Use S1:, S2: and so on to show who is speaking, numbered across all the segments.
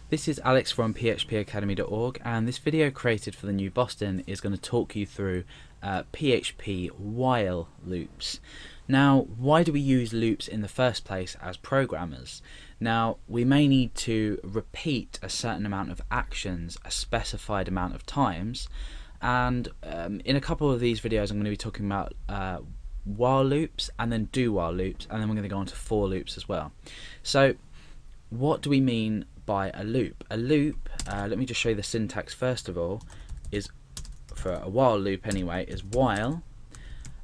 S1: This is Alex from phpacademy.org, and this video created for the new Boston is going to talk you through PHP while loops. Now, why do we use loops in the first place as programmers? Now, we may need to repeat a certain amount of actions a specified amount of times, and in a couple of these videos I'm going to be talking about while loops and then do while loops, and then we're going to go on to for loops as well. So what do we mean by a loop? A loop, let me just show you the syntax first of all, is for a while loop anyway, is while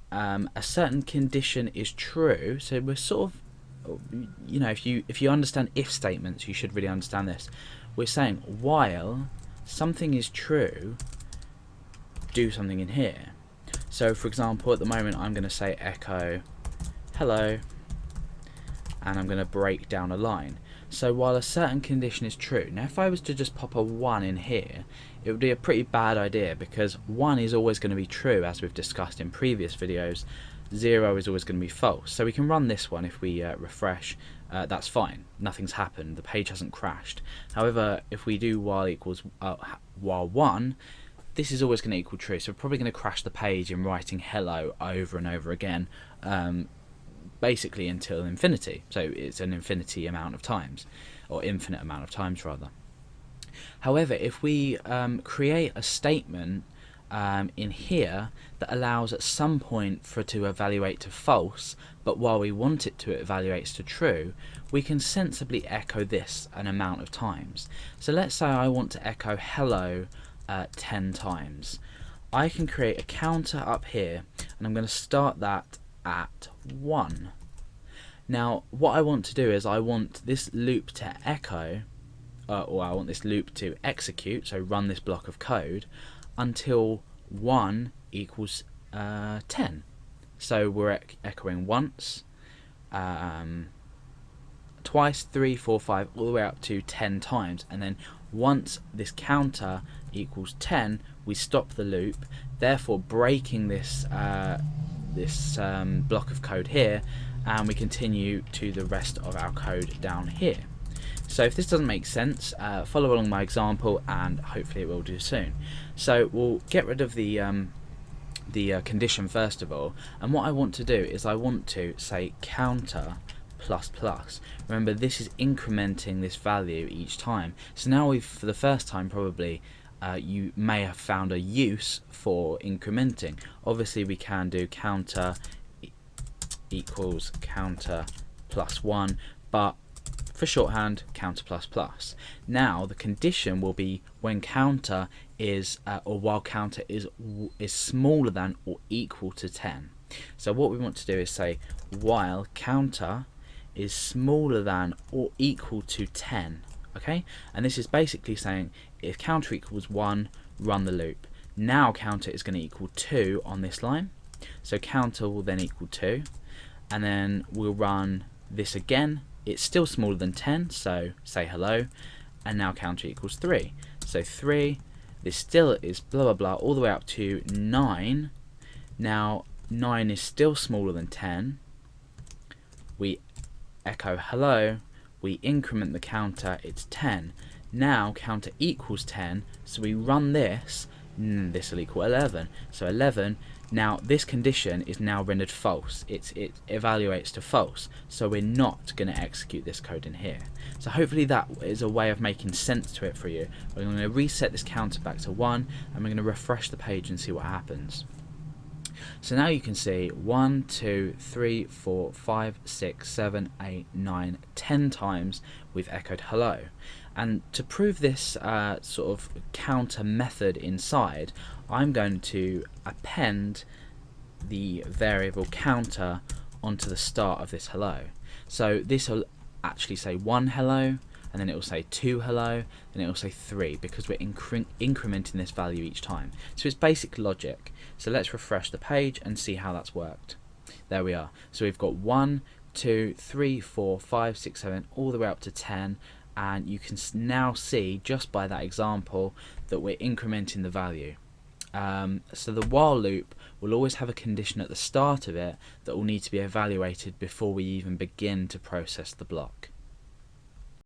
S1: a certain condition is true. So we're sort of, you know, if you understand if statements, you should really understand this. We're saying while something is true, do something in here. So for example, at the moment I'm going to say echo hello, and I'm going to break down a line. So while a certain condition is true, now if I was to just pop a 1 in here, it would be a pretty bad idea, because 1 is always going to be true, as we've discussed in previous videos. 0 is always going to be false. So we can run this one. If we refresh, that's fine, nothing's happened, the page hasn't crashed. However, if we do while equals while 1, this is always going to equal true, so we're probably going to crash the page in writing hello over and over again, basically until infinity. So it's an infinity amount of times, or infinite amount of times rather. However, if we create a statement in here that allows at some point for it to evaluate to false, but while we want it to evaluates to true, we can sensibly echo this an amount of times. So let's say I want to echo hello 10 times. I can create a counter up here, and I'm going to start that at 1. Now what I want to do is I want this loop to echo, or I want this loop to execute, so run this block of code until 1 equals 10. So we're echoing once, twice, 3, 4, 5, all the way up to 10 times, and then once this counter equals 10, we stop the loop, therefore breaking this block of code here, and we continue to the rest of our code down here. So if this doesn't make sense, follow along my example, and hopefully it will do soon. So we'll get rid of the condition first of all, and what I want to do is I want to say counter plus plus. Remember, this is incrementing this value each time. So now we've, for the first time probably, you may have found a use for incrementing. Obviously we can do counter equals counter plus 1, but for shorthand, counter plus plus. Now the condition will be when counter is or while counter is smaller than or equal to 10. So what we want to do is say while counter is smaller than or equal to 10. Okay, and this is basically saying if counter equals 1, run the loop. Now counter is going to equal 2 on this line, so counter will then equal 2, and then we'll run this again. It's still smaller than 10, so say hello, and now counter equals 3. So 3, this still is blah blah blah all the way up to 9. Now 9 is still smaller than 10. We echo hello, we increment the counter, it's 10. Now counter equals 10, so we run this, this will equal 11. So 11, now this condition is now rendered false. It evaluates to false, so we're not going to execute this code in here. So hopefully that is a way of making sense to it for you. We're going to reset this counter back to 1, and we're going to refresh the page and see what happens. So now you can see 1, 2, 3, 4, 5, 6, 7, 8, 9, 10 times we've echoed hello. And to prove this sort of counter method inside, I'm going to append the variable counter onto the start of this hello. So this will actually say 1 hello, and then it will say 2 hello, and it will say 3, because we're incrementing this value each time. So it's basic logic. So let's refresh the page and see how that's worked. There we are. So we've got 1, 2, 3, 4, 5, 6, 7, all the way up to 10, and you can now see just by that example that we're incrementing the value. So the while loop will always have a condition at the start of it that will need to be evaluated before we even begin to process the block.